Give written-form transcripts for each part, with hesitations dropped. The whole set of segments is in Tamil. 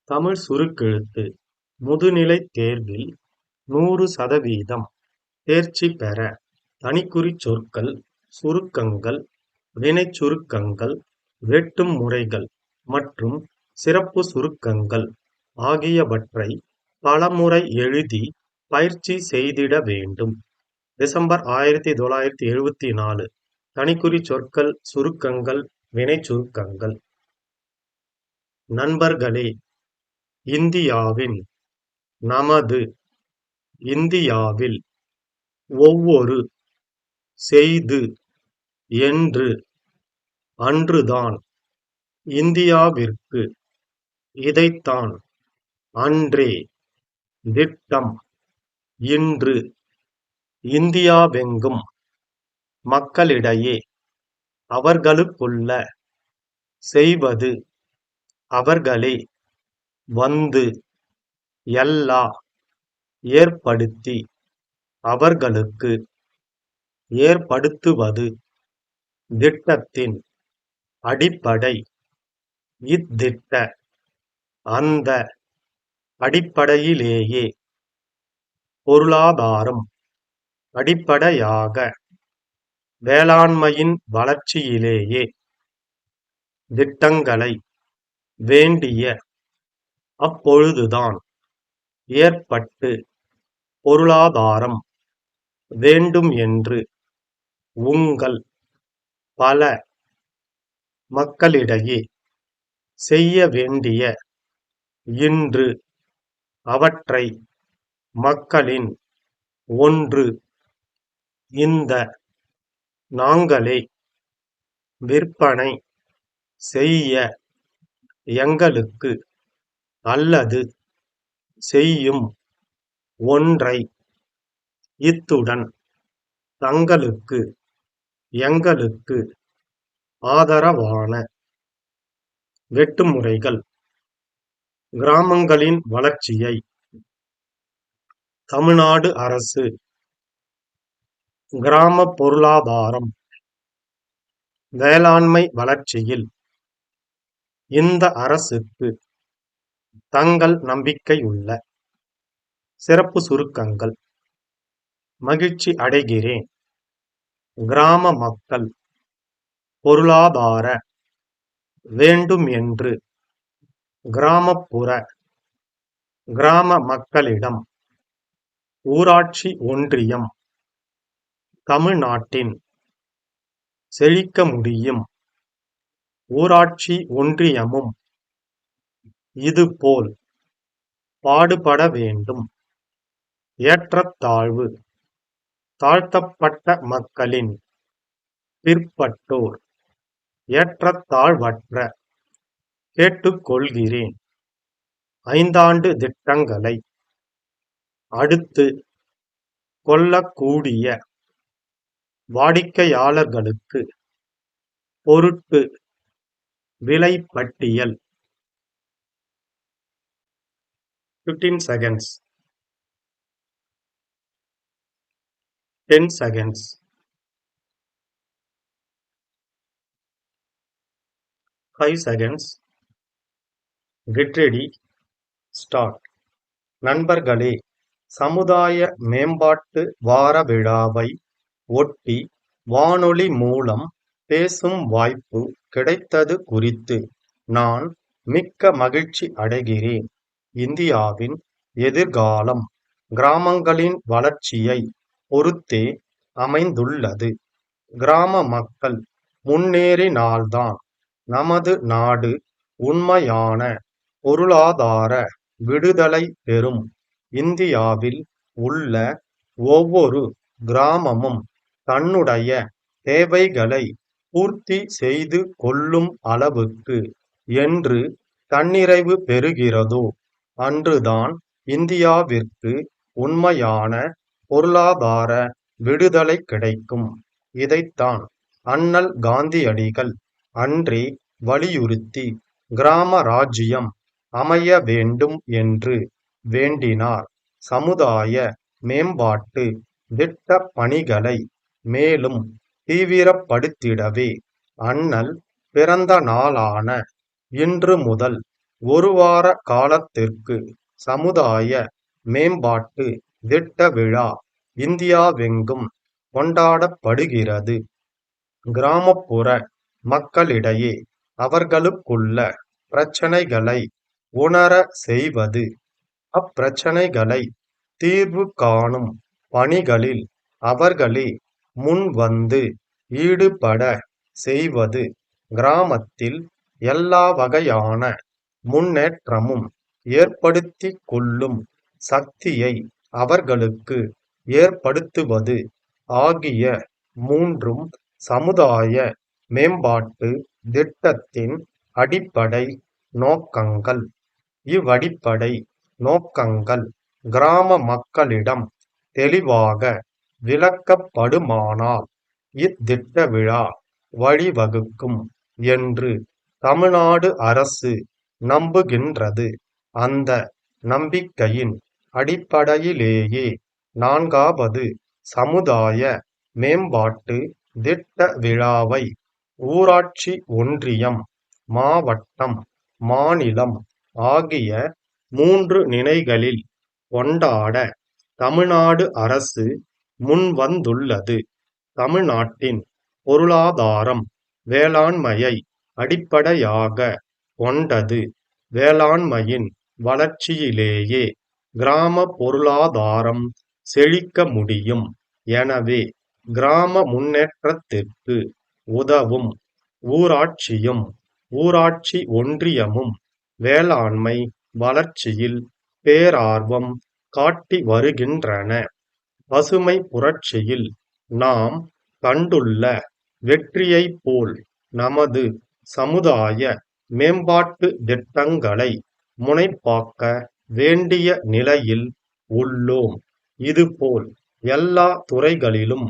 தமிழ் சுருக்கெழுத்து முதுநிலைத் தேர்வில் 100% தேர்ச்சி பெற தனிக்குறிச் சொற்கள், சுருக்கங்கள், வினைச் சுருக்கங்கள், வெட்டும் முறைகள் மற்றும் சிறப்புச் சுருக்கங்கள் ஆகியவற்றை பலமுறை எழுதி பயிற்சி செய்திட வேண்டும். டிசம்பர் 1974 தனிக்குறிச் சொற்கள், சுருக்கங்கள், வினைச் சுருக்கங்கள். நண்பர்களே, இந்தியாவின், நமது, இந்தியாவில், ஒவ்வொரு, செய்து, என்று, அன்றுதான், இந்தியாவிற்கு, இதைத்தான், அன்றே, திட்டம், இன்று, இந்தியாவெங்கும், மக்களிடையே, அவர்களுக்குள்ள, செய்வது, அவர்களே, வந்து, எல்லா, ஏற்படுத்தி, அவர்களுக்கு, ஏற்படுத்துவது, திட்டத்தின், அடிப்படை, இத்திட்ட, அந்த, அடிப்படையிலேயே, பொருளாதாரம், அடிப்படையாக, வேளாண்மையின் வளர்ச்சியிலேயே, திட்டங்களை, வேண்டிய, அப்பொழுதுதான், ஏற்பட்டு, பொருளாதாரம், வேண்டும் என்று, உங்கள், பல, மக்களிடையே, செய்ய வேண்டிய, இன்று, அவற்றை, மக்களின், ஒன்று, இந்த, நாங்களே, விற்பனை, செய்ய, எங்களுக்கு, அல்லது, செய்யும், ஒன்றை, இத்துடன், தங்களுக்கு, எங்களுக்கு, ஆதரவான. வெட்டுமுறைகள். கிராமங்களின் வளர்ச்சியை, தமிழ்நாடு அரசு, கிராம பொருளாதாரம், வேளாண்மை வளர்ச்சியில், இந்த அரசுக்கு, தங்கள் நம்பிக்கையுள்ள. சிறப்பு சுருக்கங்கள். மகிழ்ச்சி அடைகிறேன். கிராம மக்கள், பொருளாதார, வேண்டும் என்று, கிராமப்புற, கிராம மக்களிடம், ஊராட்சி ஒன்றியம், தமிழ்நாட்டின், செழிக்க முடியும். ஊராட்சி ஒன்றியமும், இதுபோல், பாடுபட வேண்டும். ஏற்றத்தாழ்வு, தாழ்த்தப்பட்ட மக்களின், பிற்பட்டோர், ஏற்றத்தாழ்வற்ற, கேட்டுக்கொள்கிறேன். 5 ஆண்டு திட்டங்களை, அடுத்து, கொள்ளக்கூடிய, வாடிக்கையாளர்களுக்கு, பொருட்டு, விலைப்பட்டியல். 15 seconds. 10 seconds. 5 seconds. Get ready. Start. நண்பர்களே, சமுதாய மேம்பாட்டு வார விழாவை ஒட்டி வானொலி மூலம் பேசும் வாய்ப்பு கிடைத்தது குறித்து நான் மிக்க மகிழ்ச்சி அடைகிறேன். இந்தியாவின் எதிர்காலம் கிராமங்களின் வளர்ச்சியை பொறுத்தே அமைந்துள்ளது. கிராம மக்கள் முன்னேறினால்தான் நமது நாடு உண்மையான பொருளாதார விடுதலை பெறும். இந்தியாவில் உள்ள ஒவ்வொரு கிராமமும் தன்னுடைய தேவைகளை பூர்த்தி செய்து கொள்ளும் அளவுக்கு என்று தன்னிறைவு பெறுகிறதோ அன்றுதான் இந்தியாவிற்கு உண்மையான பொருளாதார விடுதலை கிடைக்கும். இதைத்தான் அண்ணல் காந்தியடிகள் அன்றே வலியுறுத்தி கிராம ராஜ்யம் அமைய வேண்டும் என்று வேண்டினார். சமுதாய மேம்பாட்டு திட்ட பணிகளை மேலும் தீவிரப்படுத்திடவே அண்ணல் பிறந்த நாளான இன்று முதல் ஒரு வார காலத்திற்கு சமுதாய மேம்பாட்டு திட்ட விழா இந்தியாவெங்கும் கொண்டாடப்படுகிறது. கிராமப்புற மக்களிடையே அவர்களுக்குள்ள பிரச்சனைகளை உணர செய்வது, அப்பிரச்சனைகளை தீர்வு காணும் பணிகளில் அவர்களே முன்வந்து ஈடுபட செய்வது, கிராமத்தில் எல்லா வகையான முன்னேற்றமும் ஏற்படுத்திக் கொள்ளும் சக்தியை அவர்களுக்கு ஏற்படுத்துவது ஆகிய மூன்றும் சமுதாய மேம்பாட்டு திட்டத்தின் அடிப்படை நோக்கங்கள். இவ்வடிப்படை நோக்கங்கள் கிராம மக்களிடம் தெளிவாக விளக்கப்படுமானால் இத்திட்ட விழா வழிவகுக்கும் என்று தமிழ்நாடு அரசு நம்புகின்றது. அந்த நம்பிக்கையின் அடிப்படையிலேயே 4வது சமுதாய மேம்பாட்டு திட்ட விழாவை ஊராட்சி ஒன்றியம், மாவட்டம், மாநிலம் ஆகிய 3 நிலைகளில் கொண்டாட தமிழ்நாடு அரசு முன்வந்துள்ளது. தமிழ்நாட்டின் பொருளாதாரம் வேளாண்மையை அடிப்படையாக கொண்டது. வேளாண்மையின் வளர்ச்சியிலேயே கிராம பொருளாதாரம் செழிக்க முடியும். எனவே கிராம முன்னேற்றத்திற்கு உதவும் ஊராட்சியும் ஊராட்சி ஒன்றியமும் வேளாண்மை வளர்ச்சியில் பேரார்வம் காட்டி வருகின்றன. பசுமை புரட்சியில் நாம் கண்டுள்ள வெற்றியைப் போல் நமது சமுதாய மேம்பாட்டு திட்டங்களை முனைப்பாக்க வேண்டிய நிலையில் உள்ளோம். இதுபோல் எல்லா துறைகளிலும்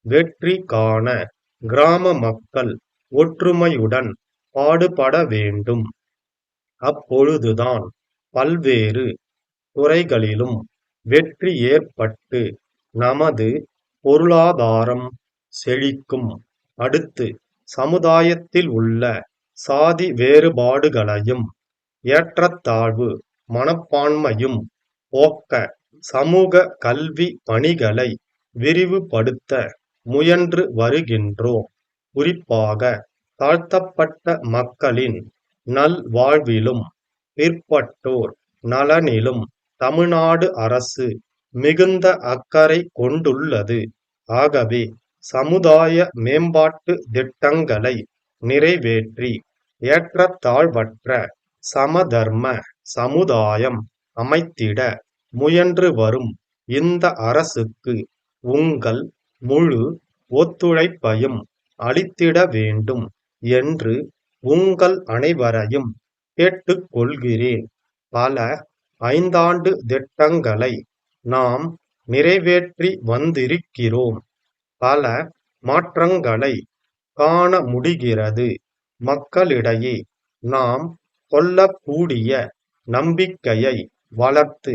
வெற்றி காண கிராம மக்கள் ஒற்றுமையுடன் பாடுபட வேண்டும். அப்பொழுதுதான் பல்வேறு துறைகளிலும் வெற்றி ஏற்பட்டு நமது பொருளாதாரம் செழிக்கும். அடுத்து சமுதாயத்தில் உள்ள சாதி வேறுபாடுகளையும் ஏற்றத்தாழ்வு மனப்பான்மையும் போக்க சமூக கல்வி பணிகளை விரிவுபடுத்த முயன்று வருகின்றோம். குறிப்பாக தாழ்த்தப்பட்ட மக்களின் நல்வாழ்விலும் பிற்பட்டோர் நலனிலும் தமிழ்நாடு அரசு மிகுந்த அக்கறை கொண்டுள்ளது. ஆகவே சமுதாய மேம்பாட்டு திட்டங்களை நிறைவேற்றி ஏற்றத்தாழ்வற்ற சமதர்ம சமுதாயம் அமைத்திட முயன்று வரும் இந்த அரசுக்கு உங்கள் முழு ஒத்துழைப்பையும் அளித்திட வேண்டும் என்று உங்கள் அனைவரையும் கேட்டுக்கொள்கிறேன். பல 5 ஆண்டு திட்டங்களை நாம் நிறைவேற்றி வந்திருக்கிறோம். பல மாற்றங்களை காண முடிகிறது. மக்களிடையே நாம் கொள்ளக்கூடிய நம்பிக்கையை வளர்த்து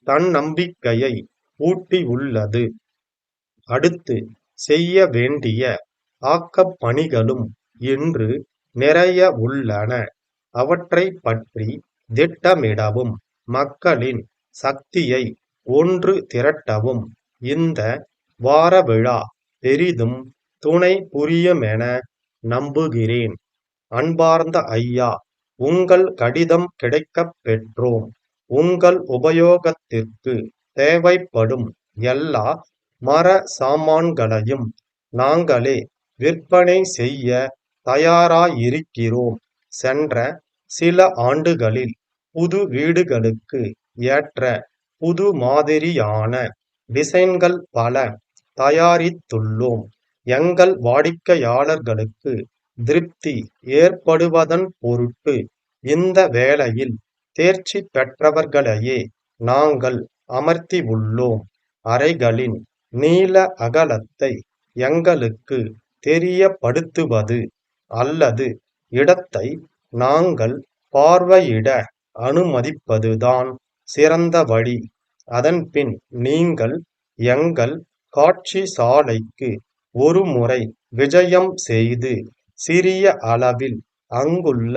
தன்னம்பிக்கையை ஊட்டியுள்ளது. அடுத்து செய்ய வேண்டிய ஆக்கப்பணிகளும் இன்று நிறைய உள்ளன. அவற்றை பற்றி திட்டமிடவும் மக்களின் சக்தியை ஒன்று திரட்டவும் இந்த வார விழா பெரிதும் துணை புரியுமென நம்புகிறேன். அன்பார்ந்த ஐயா, உங்கள் கடிதம் கிடைக்கப் பெற்றோம். உங்கள் உபயோகத்திற்கு தேவைப்படும் எல்லா மர சாமான்களையும் நாங்களே விற்பனை செய்ய தயாராயிருக்கிறோம். சென்ற சில ஆண்டுகளில் புது வீடுகளுக்கு ஏற்ற புது மாதிரியான டிசைன்கள் பல தயாரித்துள்ளோம். எங்கள் வாடிக்கையாளர்களுக்கு திருப்தி ஏற்படுவதன் பொருட்டு இந்த வேலையில் தேர்ச்சி பெற்றவர்களையே நாங்கள் அமர்த்தியுள்ளோம். அறைகளின் நீள அகலத்தை எங்களுக்கு தெரியப்படுத்துவது அல்லது இடத்தை நாங்கள் பார்வையிட அனுமதிப்பதுதான் சிறந்த வழி. அதன்பின் நீங்கள் எங்கள் காட்சி சாலைக்கு ஒருமுறை விஜயம் செய்து சிறிய அளவில் அங்குள்ள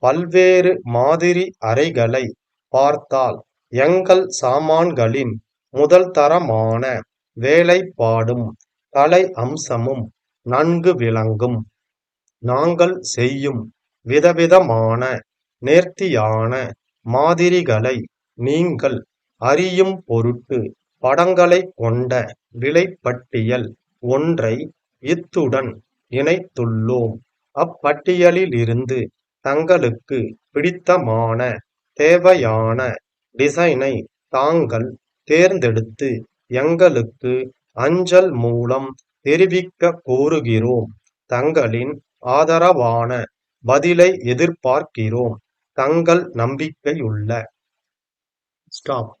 பல்வேறு மாதிரி அறைகளை பார்த்தால் எங்கள் சாமான்களின் முதல் தரமான வேலைப்பாடும் கலை அம்சமும் நன்கு விளங்கும். நாங்கள் செய்யும் விதவிதமான நேர்த்தியான மாதிரிகளை நீங்கள் அறியும் பொருட்டு படங்களைக் கொண்ட விலைப்பட்டியல் ஒன்றை இத்துடன் இணைத்துள்ளோம். அப்பட்டியலிலிருந்து தங்களுக்கு பிடித்தமான தேவையான டிசைனை தாங்கள் தேர்ந்தெடுத்து எங்களுக்கு அஞ்சல் மூலம் தெரிவிக்க கோருகிறோம். தங்களின் ஆதரவான பதிலை எதிர்பார்க்கிறோம். தங்கள் நம்பிக்கையுள்ள. ஸ்டாப்.